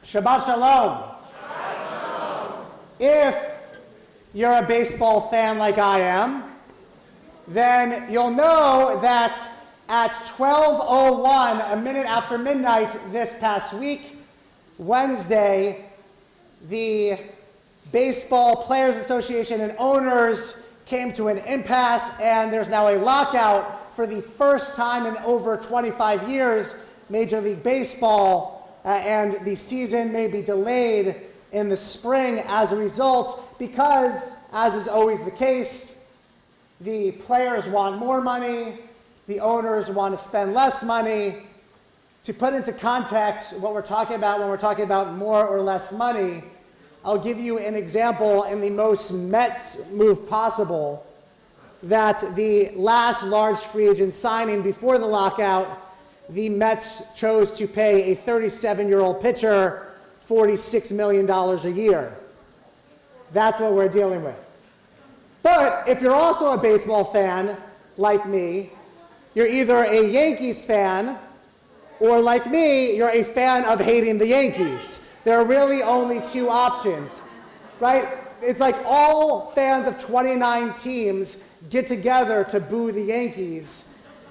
Shabbat Shalom. Shabbat Shalom. If you're a baseball fan like I am, then you'll know that at 12:01, a minute after midnight this past week, Wednesday, the Baseball Players Association and owners came to an impasse, and there's now a lockout for the first time in over 25 years, Major League Baseball, and the season may be delayed in the spring as a result because, as is always the case, the players want more money, the owners want to spend less money. To put into context what we're talking about when we're talking about more or less money, I'll give you an example in the most Mets move possible, that the last large free agent signing before the lockout, the Mets chose to pay a 37-year-old pitcher $46 million a year. That's what we're dealing with. But if you're also a baseball fan, like me, you're either a Yankees fan, or like me, you're a fan of hating the Yankees. There are really only two options, right? It's like all fans of 29 teams get together to boo the Yankees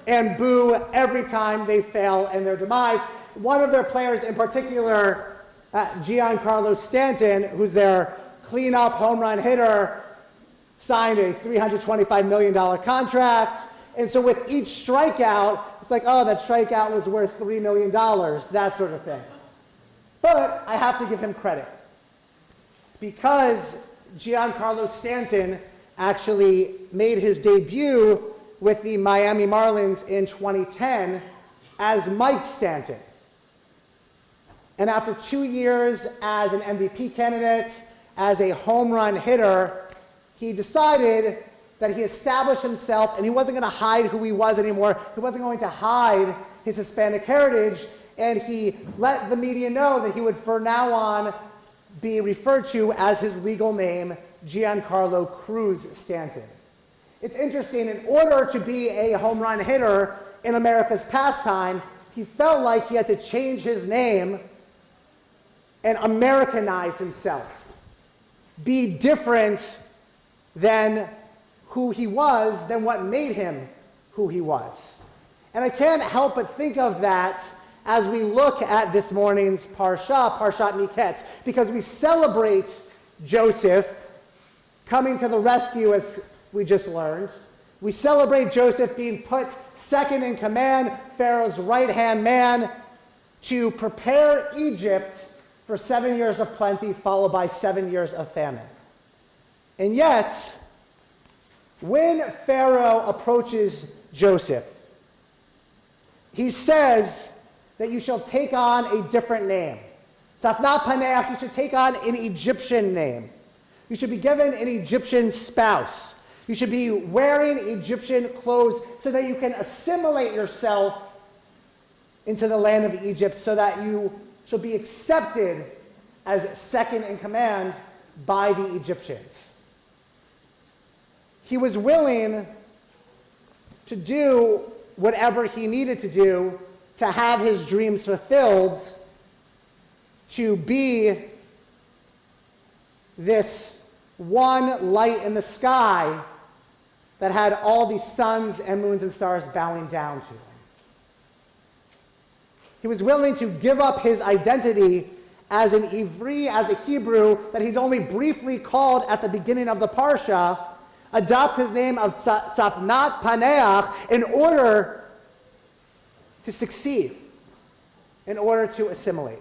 and boo every time they fail in their demise. One of their players in particular, Giancarlo Stanton, who's their cleanup home run hitter, signed a $325 million contract. And so with each strikeout, it's like, oh, that strikeout was worth $3 million, that sort of thing. But I have to give him credit, because Giancarlo Stanton actually made his debut with the Miami Marlins in 2010 as Mike Stanton. And after 2 years as an MVP candidate, as a home run hitter, he decided that he established himself and he wasn't going to hide who he was anymore. He wasn't going to hide his Hispanic heritage, and he let the media know that he would from now on be referred to as his legal name, Giancarlo Cruz Stanton. It's interesting, in order to be a home run hitter in America's pastime, he felt like he had to change his name and Americanize himself, be different than who he was, than what made him who he was. And I can't help but think of that as we look at this morning's Parashat Mikketz, because we celebrate Joseph coming to the rescue, as we just learned. We celebrate Joseph being put second in command, Pharaoh's right-hand man, to prepare Egypt for 7 years of plenty, followed by 7 years of famine. And yet, when Pharaoh approaches Joseph, he says that you shall take on a different name. Safnat Paneach, you should take on an Egyptian name. You should be given an Egyptian spouse. You should be wearing Egyptian clothes so that you can assimilate yourself into the land of Egypt, so that you shall be accepted as second in command by the Egyptians. He was willing to do whatever he needed to do to have his dreams fulfilled, to be this one light in the sky that had all these suns and moons and stars bowing down to him. He was willing to give up his identity as an Ivri, as a Hebrew, that he's only briefly called at the beginning of the Parsha, adopt his name of Safnat Paneach in order to succeed, in order to assimilate.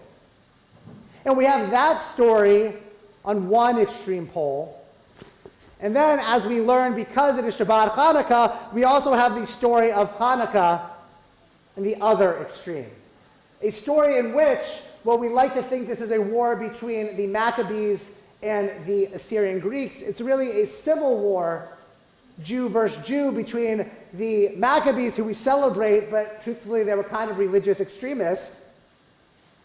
And we have that story on one extreme pole. And then, as we learn, because it is Shabbat Hanukkah, we also have the story of Hanukkah in the other extreme. A story in which, well, we like to think this is a war between the Maccabees and the Assyrian Greeks. It's really a civil war, Jew versus Jew, between the Maccabees, who we celebrate, but truthfully they were kind of religious extremists,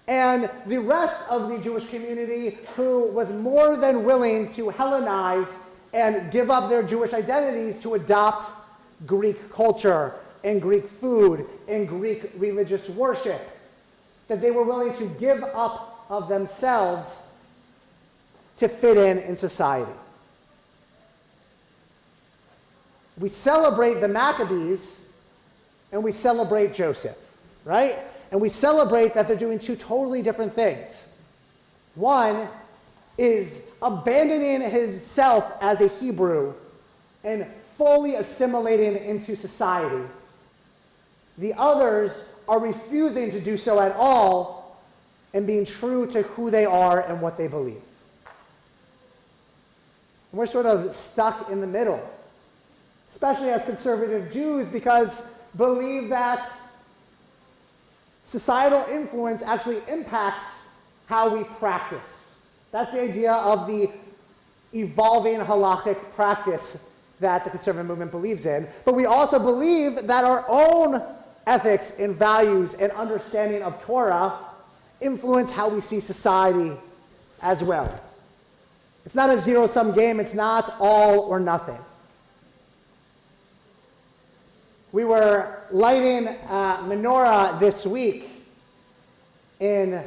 and the rest of the Jewish community, who was more than willing to Hellenize and give up their Jewish identities to adopt Greek culture and Greek food and Greek religious worship. That they were willing to give up of themselves to fit in society. We celebrate the Maccabees and we celebrate Joseph, right? And we celebrate that they're doing two totally different things. One is abandoning himself as a Hebrew and fully assimilating into society. The others are refusing to do so at all and being true to who they are and what they believe. And we're sort of stuck in the middle, especially as conservative Jews, because believe that societal influence actually impacts how we practice. That's the idea of the evolving halachic practice that the conservative movement believes in. But we also believe that our own ethics and values and understanding of Torah influence how we see society as well. It's not a zero-sum game. It's not all or nothing. We were lighting a menorah this week in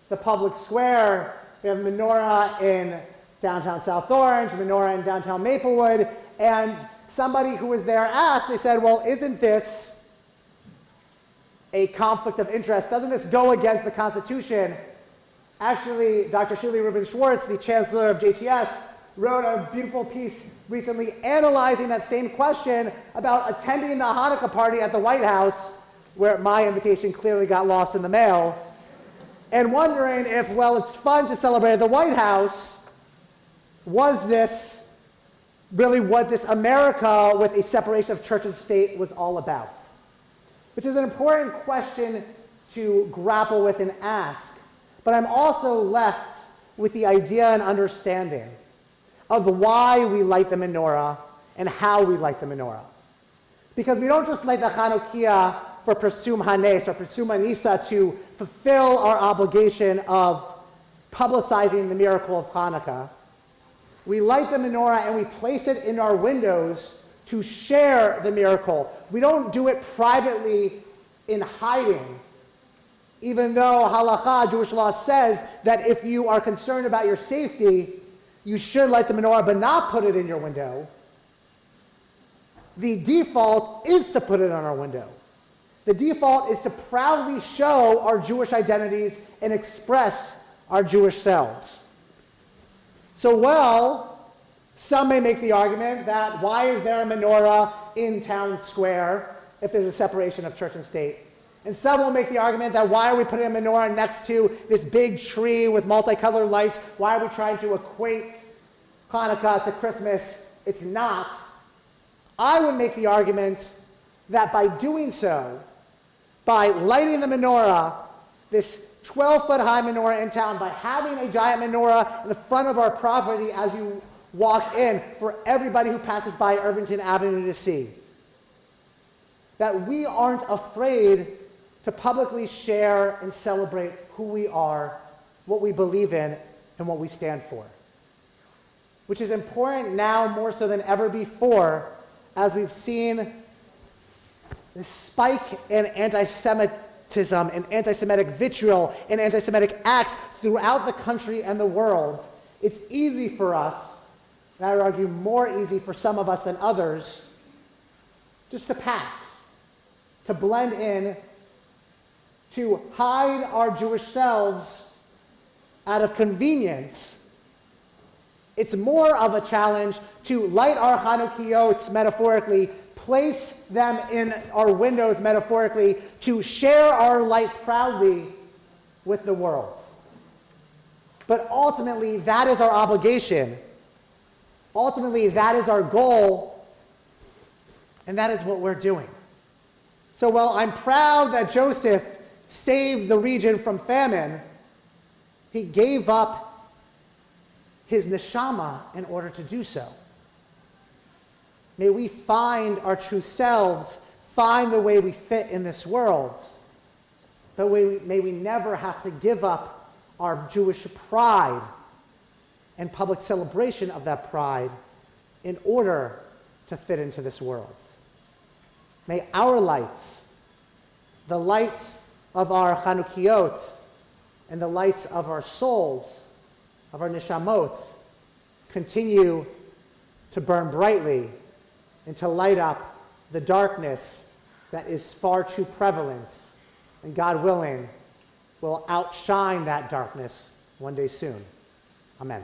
the public square. We have a menorah in downtown South Orange, a menorah in downtown Maplewood, and somebody who was there asked, they said, well, isn't this a conflict of interest? Doesn't this go against the Constitution? Actually, Dr. Shirley Rubin Schwartz, the chancellor of JTS, wrote a beautiful piece recently analyzing that same question about attending the Hanukkah party at the White House, where my invitation clearly got lost in the mail, and wondering if, well, it's fun to celebrate at the White House, was this really what this America with a separation of church and state was all about? Which is an important question to grapple with and ask. But I'm also left with the idea and understanding of why we light the menorah and how we light the menorah. Because we don't just light the Chanukiah for Persum Hanes or Persum Anisa to fulfill our obligation of publicizing the miracle of Hanukkah. We light the menorah and we place it in our windows to share the miracle. We don't do it privately in hiding, even though halakha, Jewish law, says that if you are concerned about your safety, you should light the menorah but not put it in your window. The default is to put it on our window. The default is to proudly show our Jewish identities and express our Jewish selves. So, well, some may make the argument that why is there a menorah in town square if there's a separation of church and state? And some will make the argument that why are we putting a menorah next to this big tree with multicolored lights? Why are we trying to equate Hanukkah to Christmas? It's not. I would make the argument that by doing so, by lighting the menorah, this 12-foot high menorah in town, by having a giant menorah in the front of our property as you walk in for everybody who passes by Irvington Avenue to see, that we aren't afraid to publicly share and celebrate who we are, what we believe in, and what we stand for. Which is important now more so than ever before, as we've seen this spike in anti-Semitism and anti-Semitic vitriol and anti-Semitic acts throughout the country and the world. It's easy for us, and I would argue more easy for some of us than others, just to pass, to blend in, to hide our Jewish selves out of convenience. It's more of a challenge to light our Chanukiot metaphorically, place them in our windows metaphorically, to share our light proudly with the world. But ultimately, that is our obligation. Ultimately, that is our goal, and that is what we're doing. So while I'm proud that Joseph saved the region from famine, he gave up his neshama in order to do so. May we find our true selves, find the way we fit in this world, but may we never have to give up our Jewish pride and public celebration of that pride in order to fit into this world. May our lights, the lights of our Chanukiot, and the lights of our souls, of our neshamot, continue to burn brightly and to light up the darkness that is far too prevalent, and God willing, will outshine that darkness one day soon. Amen.